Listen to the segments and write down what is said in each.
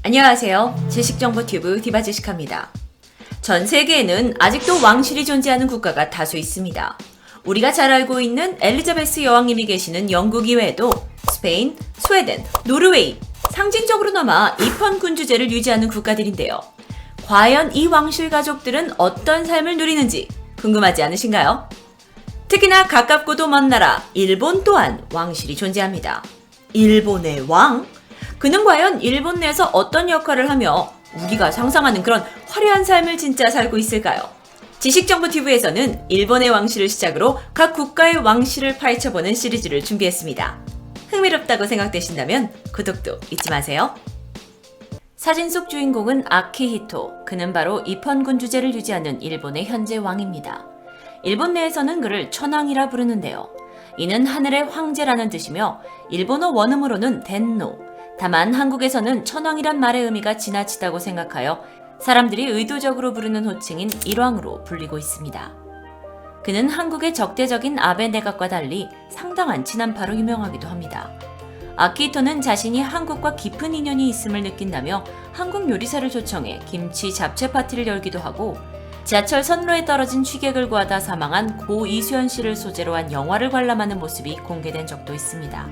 안녕하세요. 지식정보튜브 디바지식합니다. 전 세계에는 아직도 왕실이 존재하는 국가가 다수 있습니다. 우리가 잘 알고 있는 엘리자베스 여왕님이 계시는 영국 이외에도 스페인, 스웨덴, 노르웨이, 상징적으로나마 입헌군주제를 유지하는 국가들인데요. 과연 이 왕실 가족들은 어떤 삶을 누리는지 궁금하지 않으신가요? 특히나 가깝고도 먼 나라 일본 또한 왕실이 존재합니다. 일본의 왕? 그는 과연 일본 내에서 어떤 역할을 하며 우리가 상상하는 그런 화려한 삶을 진짜 살고 있을까요? 지식정보TV에서는 일본의 왕실을 시작으로 각 국가의 왕실을 파헤쳐보는 시리즈를 준비했습니다. 흥미롭다고 생각되신다면 구독도 잊지 마세요. 사진 속 주인공은 아키히토, 그는 바로 입헌군주제를 유지하는 일본의 현재 왕입니다. 일본 내에서는 그를 천황이라 부르는데요. 이는 하늘의 황제라는 뜻이며 일본어 원음으로는 덴노, 다만 한국에서는 천황이란 말의 의미가 지나치다고 생각하여 사람들이 의도적으로 부르는 호칭인 일왕으로 불리고 있습니다. 그는 한국의 적대적인 아베 내각과 달리 상당한 친한파로 유명하기도 합니다. 아키히토는 자신이 한국과 깊은 인연이 있음을 느낀다며 한국 요리사를 초청해 김치 잡채 파티를 열기도 하고 지하철 선로에 떨어진 취객을 구하다 사망한 고 이수연 씨를 소재로 한 영화를 관람하는 모습이 공개된 적도 있습니다.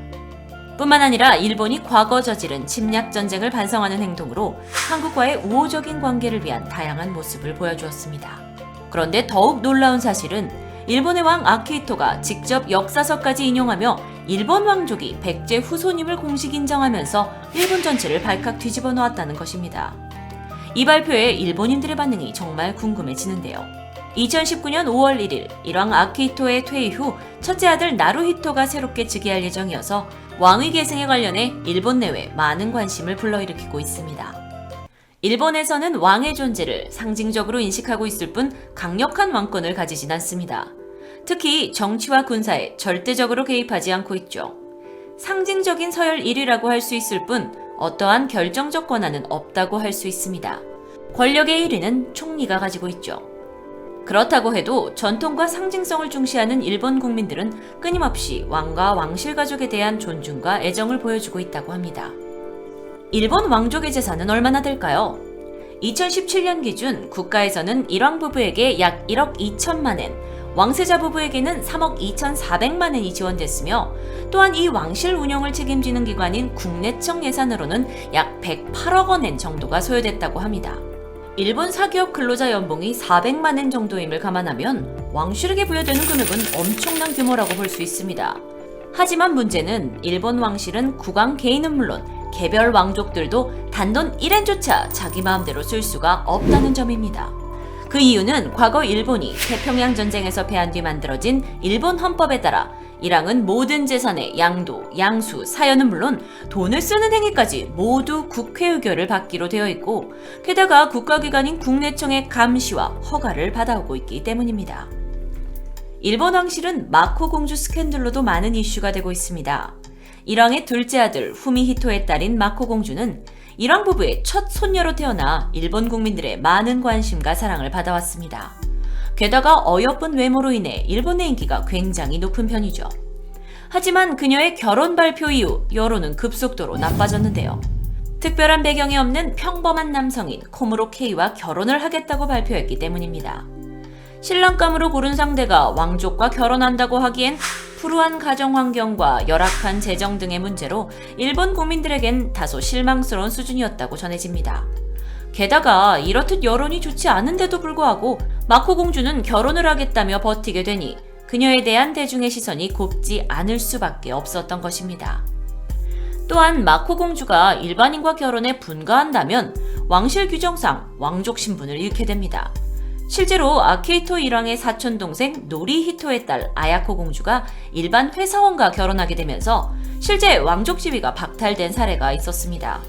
뿐만 아니라 일본이 과거 저지른 침략전쟁을 반성하는 행동으로 한국과의 우호적인 관계를 위한 다양한 모습을 보여주었습니다. 그런데 더욱 놀라운 사실은 일본의 왕 아키히토가 직접 역사서까지 인용하며 일본 왕족이 백제 후손임을 공식 인정하면서 일본 전체를 발칵 뒤집어 놓았다는 것입니다. 이 발표에 일본인들의 반응이 정말 궁금해지는데요. 2019년 5월 1일 일왕 아키히토의 퇴위 후 첫째 아들 나루히토가 새롭게 즉위할 예정이어서 왕위 계승에 관련해 일본 내외 많은 관심을 불러일으키고 있습니다. 일본에서는 왕의 존재를 상징적으로 인식하고 있을 뿐 강력한 왕권을 가지진 않습니다. 특히 정치와 군사에 절대적으로 개입하지 않고 있죠. 상징적인 서열 1위라고 할 수 있을 뿐 어떠한 결정적 권한은 없다고 할 수 있습니다. 권력의 1위는 총리가 가지고 있죠. 그렇다고 해도 전통과 상징성을 중시하는 일본 국민들은 끊임없이 왕과 왕실 가족에 대한 존중과 애정을 보여주고 있다고 합니다. 일본 왕족의 재산은 얼마나 될까요? 2017년 기준 국가에서는 일왕 부부에게 약 1억 2천만 엔, 왕세자 부부에게는 3억 2,400만 엔이 지원됐으며 또한 이 왕실 운영을 책임지는 기관인 국내청 예산으로는 약 108억 원 정도가 소요됐다고 합니다. 일본 사기업 근로자 연봉이 400만 엔 정도임을 감안하면 왕실에게 부여되는 금액은 엄청난 규모라고 볼 수 있습니다. 하지만 문제는 일본 왕실은 국왕 개인은 물론 개별 왕족들도 단돈 1엔조차 자기 마음대로 쓸 수가 없다는 점입니다. 그 이유는 과거 일본이 태평양 전쟁에서 패한 뒤 만들어진 일본 헌법에 따라 일왕은 모든 재산의 양도, 양수, 사연은 물론 돈을 쓰는 행위까지 모두 국회 의결을 받기로 되어 있고 게다가 국가기관인 국내청의 감시와 허가를 받아오고 있기 때문입니다. 일본 왕실은 마코 공주 스캔들로도 많은 이슈가 되고 있습니다. 일왕의 둘째 아들 후미히토의 딸인 마코 공주는 일왕 부부의 첫 손녀로 태어나 일본 국민들의 많은 관심과 사랑을 받아왔습니다. 게다가 어여쁜 외모로 인해 일본의 인기가 굉장히 높은 편이죠. 하지만 그녀의 결혼 발표 이후 여론은 급속도로 나빠졌는데요. 특별한 배경이 없는 평범한 남성인 코무로 케이와 결혼을 하겠다고 발표했기 때문입니다. 신랑감으로 고른 상대가 왕족과 결혼한다고 하기엔 불우한 가정 환경과 열악한 재정 등의 문제로 일본 국민들에겐 다소 실망스러운 수준이었다고 전해집니다. 게다가 이렇듯 여론이 좋지 않은데도 불구하고 마코 공주는 결혼을 하겠다며 버티게 되니 그녀에 대한 대중의 시선이 곱지 않을 수밖에 없었던 것입니다. 또한 마코 공주가 일반인과 결혼에 분가한다면 왕실 규정상 왕족 신분을 잃게 됩니다. 실제로 아키히토 일왕의 사촌 동생 노리히토의 딸 아야코 공주가 일반 회사원과 결혼하게 되면서 실제 왕족 지위가 박탈된 사례가 있었습니다.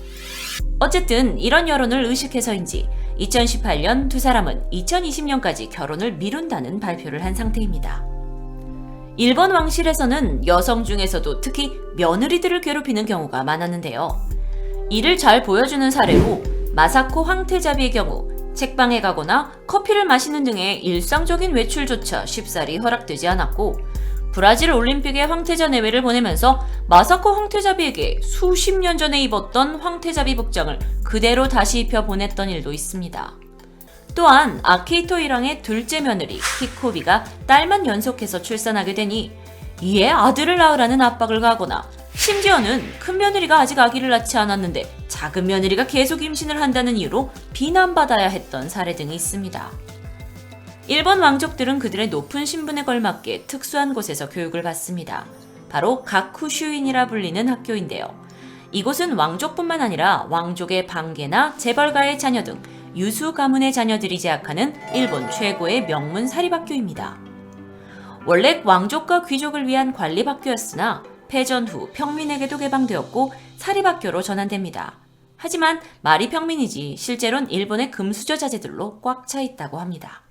어쨌든 이런 여론을 의식해서인지 2018년 두 사람은 2020년까지 결혼을 미룬다는 발표를 한 상태입니다. 일본 왕실에서는 여성 중에서도 특히 며느리들을 괴롭히는 경우가 많았는데요. 이를 잘 보여주는 사례로 마사코 황태자비의 경우 책방에 가거나 커피를 마시는 등의 일상적인 외출조차 쉽사리 허락되지 않았고 브라질 올림픽에 황태자 내외를 보내면서 마사코 황태자비에게 수십 년 전에 입었던 황태자비 복장을 그대로 다시 입혀 보냈던 일도 있습니다. 또한 아키히토 일왕의 둘째 며느리 히코비가 딸만 연속해서 출산하게 되니 이에 아들을 낳으라는 압박을 가하거나 심지어는 큰 며느리가 아직 아기를 낳지 않았는데 작은 며느리가 계속 임신을 한다는 이유로 비난받아야 했던 사례 등이 있습니다. 일본 왕족들은 그들의 높은 신분에 걸맞게 특수한 곳에서 교육을 받습니다. 바로 가쿠슈인이라 불리는 학교인데요. 이곳은 왕족뿐만 아니라 왕족의 방계나 재벌가의 자녀 등 유수 가문의 자녀들이 재학하는 일본 최고의 명문 사립학교입니다. 원래 왕족과 귀족을 위한 관립학교였으나 패전 후 평민에게도 개방되었고 사립학교로 전환됩니다. 하지만 말이 평민이지 실제로는 일본의 금수저 자제들로 꽉 차 있다고 합니다.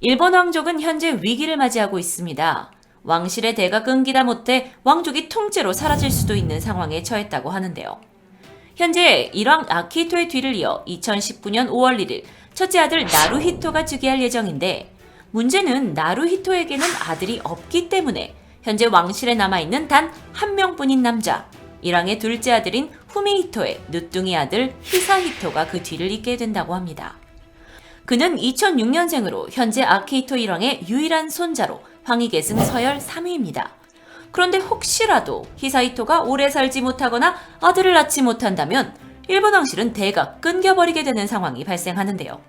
일본 왕족은 현재 위기를 맞이하고 있습니다. 왕실의 대가 끊기다 못해 왕족이 통째로 사라질 수도 있는 상황에 처했다고 하는데요. 현재 일왕 아키히토의 뒤를 이어 2019년 5월 1일 첫째 아들 나루히토가 즉위할 예정인데 문제는 나루히토에게는 아들이 없기 때문에 현재 왕실에 남아있는 단 한 명뿐인 남자, 일왕의 둘째 아들인 후미히토의 늦둥이 아들 히사히토가 그 뒤를 잇게 된다고 합니다. 그는 2006년생으로 현재 아키히토 일왕의 유일한 손자로 황위계승 서열 3위입니다. 그런데 혹시라도 히사히토가 오래 살지 못하거나 아들을 낳지 못한다면 일본 왕실은 대가 끊겨버리게 되는 상황이 발생하는데요.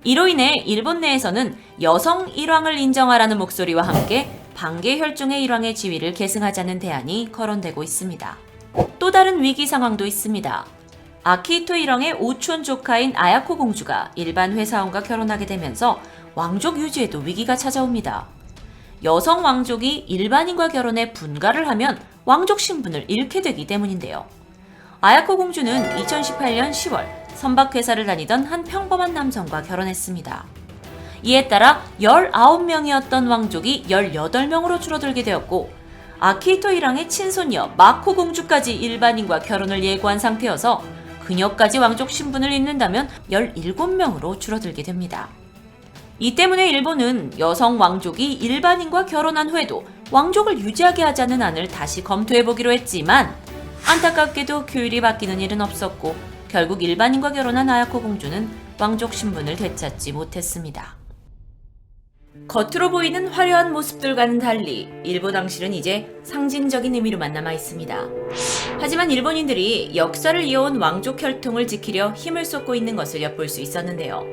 이로 인해 일본 내에서는 여성 일왕을 인정하라는 목소리와 함께 반개 혈종의 일왕의 지위를 계승하자는 대안이 거론되고 있습니다. 또 다른 위기 상황도 있습니다. 아키히토 일왕의 오촌 조카인 아야코 공주가 일반 회사원과 결혼하게 되면서 왕족 유지에도 위기가 찾아옵니다. 여성 왕족이 일반인과 결혼해 분가를 하면 왕족 신분을 잃게 되기 때문인데요. 아야코 공주는 2018년 10월 선박회사를 다니던 한 평범한 남성과 결혼했습니다. 이에 따라 19명이었던 왕족이 18명으로 줄어들게 되었고 아키히토 일왕의 친손녀 마코 공주까지 일반인과 결혼을 예고한 상태여서 그녀까지 왕족 신분을 잃는다면 17명으로 줄어들게 됩니다. 이 때문에 일본은 여성 왕족이 일반인과 결혼한 후에도 왕족을 유지하게 하자는 안을 다시 검토해보기로 했지만 안타깝게도 규율이 바뀌는 일은 없었고 결국 일반인과 결혼한 아야코 공주는 왕족 신분을 되찾지 못했습니다. 겉으로 보이는 화려한 모습들과는 달리 일본 왕실은 이제 상징적인 의미로만 남아 있습니다. 하지만 일본인들이 역사를 이어온 왕족 혈통을 지키려 힘을 쏟고 있는 것을 엿볼 수 있었는데요.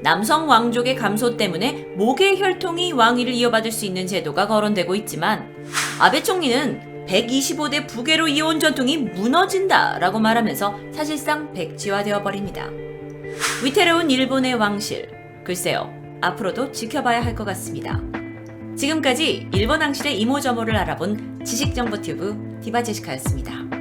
남성 왕족의 감소 때문에 모계 혈통이 왕위를 이어받을 수 있는 제도가 거론되고 있지만 아베 총리는 125대 부계로 이어온 전통이 무너진다 라고 말하면서 사실상 백지화되어 버립니다. 위태로운 일본의 왕실, 글쎄요, 앞으로도 지켜봐야 할 것 같습니다. 지금까지 일본 왕실의 이모저모를 알아본 지식정보튜브 디바제시카였습니다.